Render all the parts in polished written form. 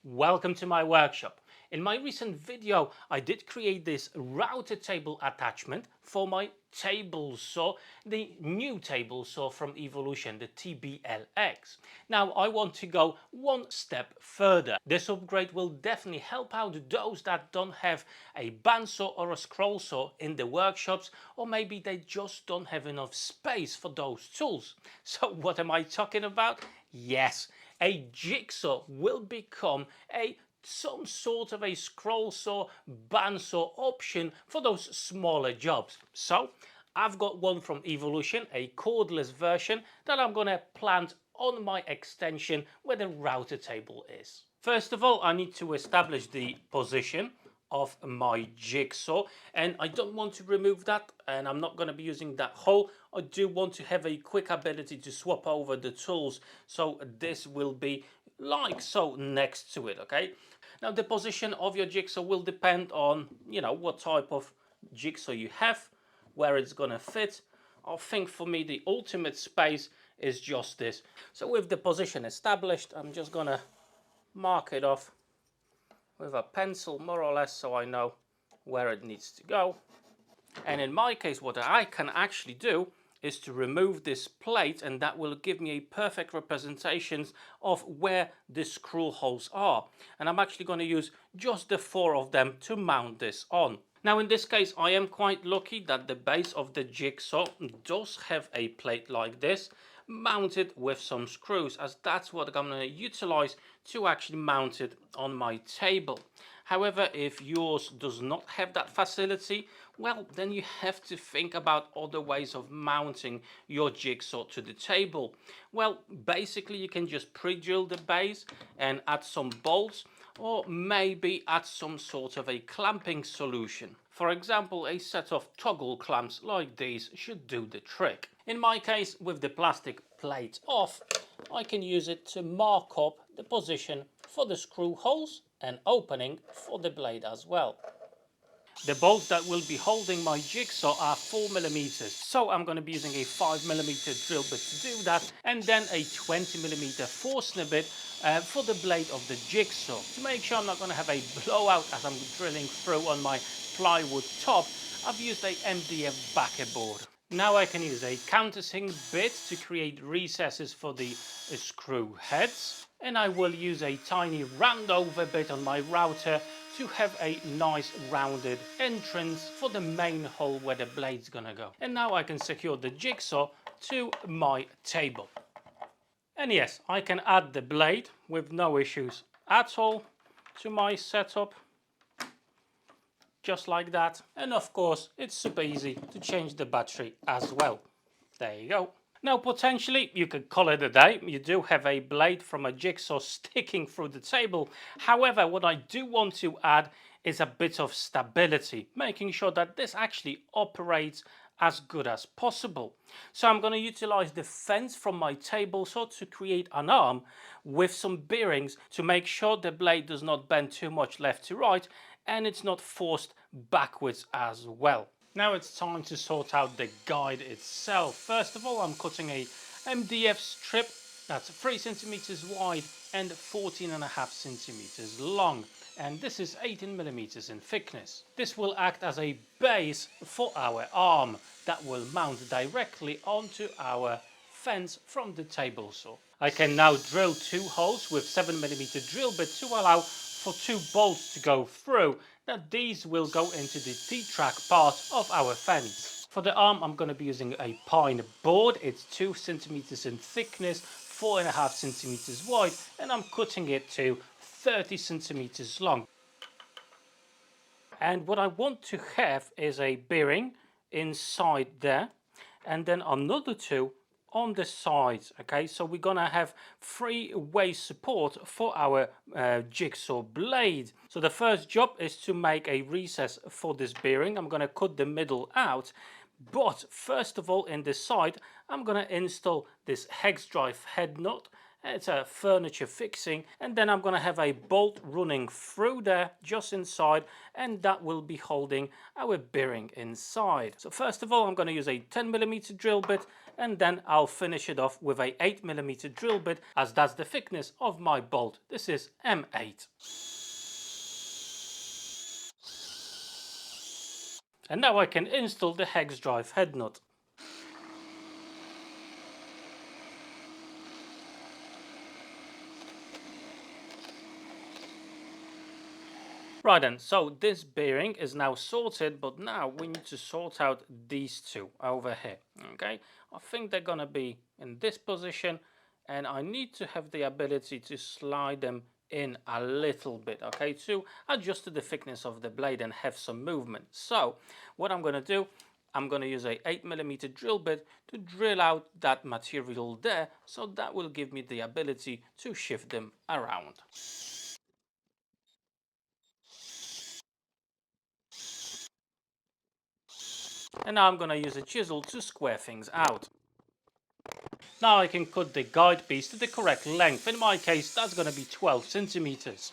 Welcome to my workshop. In my recent video, I did create this router table attachment for my table saw, the new table saw from Evolution, the TBLX. Now I want to go one step further. This upgrade will definitely help out those that don't have a bandsaw or a scroll saw in the workshops, or maybe they just don't have enough space for those tools. So what am I talking about? Yes, a jigsaw will become some sort of a scroll saw, bandsaw option for those smaller jobs. So I've got one from Evolution, a cordless version that I'm going to plant on my extension where the router table is. First of all, I need to establish the position of my jigsaw, and I don't want to remove that, and I'm not going to be using that hole. I do want to have a quick ability to swap over the tools, so this will be like so next to it. Okay, now the position of your jigsaw will depend on what type of jigsaw you have, where it's going to fit. I think for me the ultimate space is just this. So with the position established, I'm just going to mark it off with a pencil more or less, so I know where it needs to go. And in my case, what I can actually do is to remove this plate, and that will give me a perfect representation of where the screw holes are. And I'm actually going to use just the 4 of them to mount this on. Now in this case, I am quite lucky that the base of the jigsaw does have a plate like this, mounted with some screws, as that's what I'm going to utilize to actually mount it on my table. However, if yours does not have that facility, well, then you have to think about other ways of mounting your jigsaw to the table. Well, basically you can just pre-drill the base and add some bolts, or maybe add some sort of a clamping solution. For example, a set of toggle clamps like these should do the trick. In my case, with the plastic plate off, I can use it to mark up the position for the screw holes and opening for the blade as well. The bolts that will be holding my jigsaw are 4mm, so I'm going to be using a 5mm drill bit to do that, and then a 20mm Forstner bit for the blade of the jigsaw. To make sure I'm not going to have a blowout as I'm drilling through on my plywood top, I've used a MDF backer board. Now I can use a countersink bit to create recesses for the screw heads, and I will use a tiny round over bit on my router to have a nice rounded entrance for the main hole where the blade's gonna go. And now I can secure the jigsaw to my table. And yes, I can add the blade with no issues at all to my setup, just like that. And of course, it's super easy to change the battery as well. There you go. Now potentially you could call it a day. You do have a blade from a jigsaw sticking through the table. However, what I do want to add is a bit of stability, making sure that this actually operates as good as possible. So I'm going to utilize the fence from my table saw to create an arm with some bearings to make sure the blade does not bend too much left to right, and it's not forced backwards as well. Now it's time to sort out the guide itself. First of all, I'm cutting a MDF strip that's 3 centimeters wide and 14.5 centimeters long, and this is 18mm in thickness. This will act as a base for our arm that will mount directly onto our fence from the table saw. I can now drill 2 holes with 7mm drill bit to allow for 2 bolts to go through. Now these will go into the T-track part of our fence. For the arm, I'm going to be using a pine board. It's 2 centimeters in thickness, 4.5 centimeters wide, and I'm cutting it to 30 centimeters long. And what I want to have is a bearing inside there, and then another 2 on the sides. Okay, so we're gonna have 3-way support for our jigsaw blade. So the first job is to make a recess for this bearing. I'm gonna cut the middle out, but first of all, in the side, I'm gonna install this hex drive head nut, It's a furniture fixing, and then I'm going to have a bolt running through there just inside, and that will be holding our bearing inside. So first of all, I'm going to use a 10mm drill bit, and then I'll finish it off with a 8mm drill bit, as that's the thickness of my bolt. This is M8. And now I can install the hex drive head nut. Right then, so this bearing is now sorted, but now we need to sort out these two over here, okay? I think they're gonna be in this position, and I need to have the ability to slide them in a little bit, okay, to adjust to the thickness of the blade and have some movement. So what I'm gonna do, I'm gonna use a 8mm drill bit to drill out that material there, so that will give me the ability to shift them around. And now I'm going to use a chisel to square things out. Now I can cut the guide piece to the correct length. In my case, that's going to be 12 centimeters.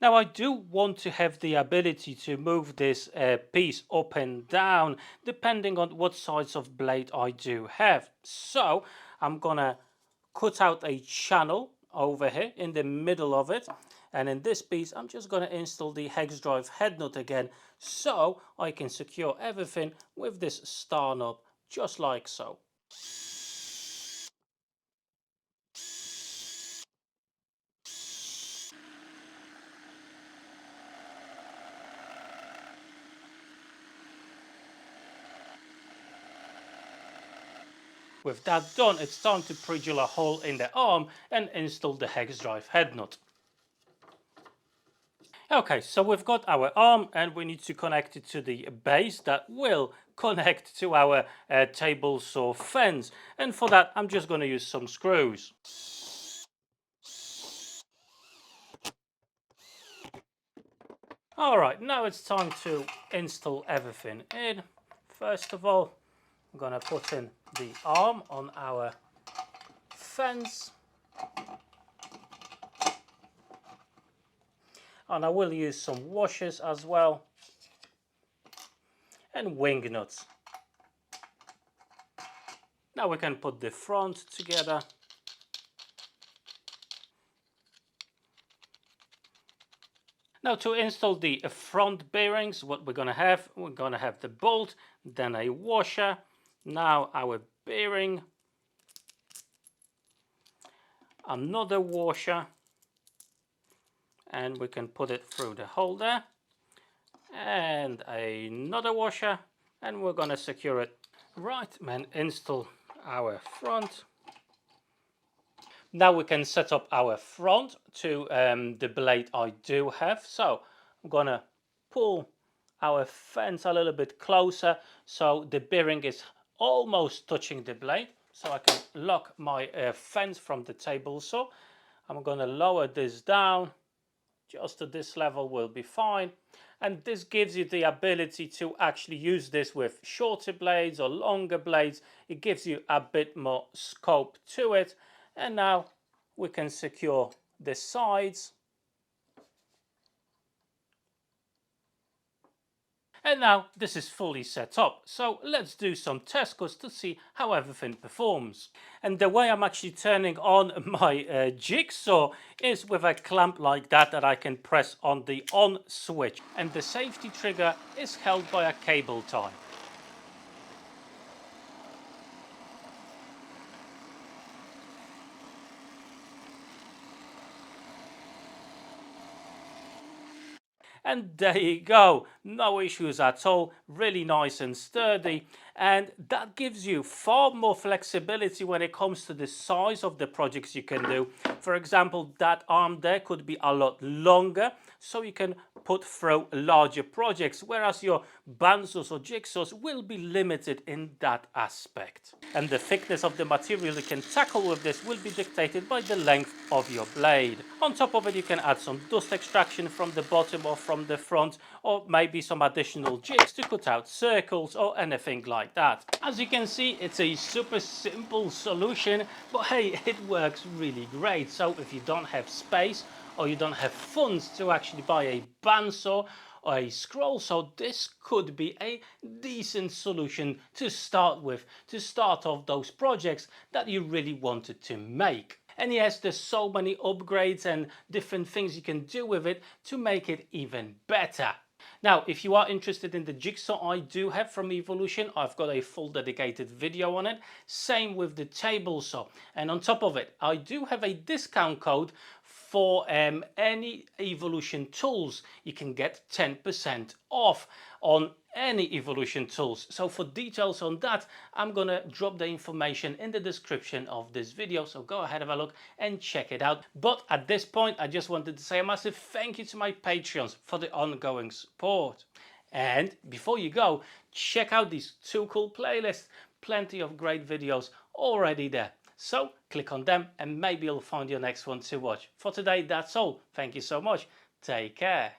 Now I do want to have the ability to move this piece up and down depending on what size of blade I do have. So I'm going to cut out a channel over here in the middle of it, and in this piece I'm just going to install the hex drive head nut again, so I can secure everything with this star knob just like so. With that done, it's time to pre-drill a hole in the arm and install the hex drive head nut. Okay, so we've got our arm and we need to connect it to the base that will connect to our table saw fence. And for that, I'm just going to use some screws. All right, now it's time to install everything in. First of all, I'm going to put in the arm on our fence. And I will use some washers as well, and wing nuts. Now we can put the front together. Now to install the front bearings, what we're going to have the bolt, then a washer, now our bearing, another washer, and we can put it through the hole there, and another washer, and we're going to secure it. Right, and install our front. Now we can set up our front to the blade I do have. So I'm going to pull our fence a little bit closer so the bearing is almost touching the blade, so I can lock my fence from the table saw. I'm going to lower this down just to this level, will be fine. And this gives you the ability to actually use this with shorter blades or longer blades. It gives you a bit more scope to it. And now we can secure the sides. And now this is fully set up, so let's do some test cuts to see how everything performs. And the way I'm actually turning on my jigsaw is with a clamp like that I can press on the on switch, and the safety trigger is held by a cable tie. And there you go, no issues at all, really nice and sturdy, and that gives you far more flexibility when it comes to the size of the projects you can do. For example, that arm there could be a lot longer, so you can put through larger projects, whereas your bandsaws or jigsaws will be limited in that aspect. And the thickness of the material you can tackle with this will be dictated by the length of your blade. On top of it, you can add some dust extraction from the bottom or from the front, or maybe some additional jigs to cut out circles or anything like like that. As you can see, it's a super simple solution, but hey, it works really great. So if you don't have space or you don't have funds to actually buy a bandsaw or a scroll saw, this could be a decent solution to start with, to start off those projects that you really wanted to make. And yes, there's so many upgrades and different things you can do with it to make it even better. Now, if you are interested in the jigsaw I do have from Evolution, I've got a full dedicated video on it. Same with the table saw. And on top of it, I do have a discount code for any Evolution tools. You can get 10% off on any Evolution tools. So for details on that, I'm gonna drop the information in the description of this video, so go ahead, have a look and check it out. But at this point, I just wanted to say a massive thank you to my Patreons for the ongoing support. And before you go, check out these 2 cool playlists. Plenty of great videos already there. So click on them and maybe you'll find your next one to watch. For today, that's all. Thank you so much. Take care.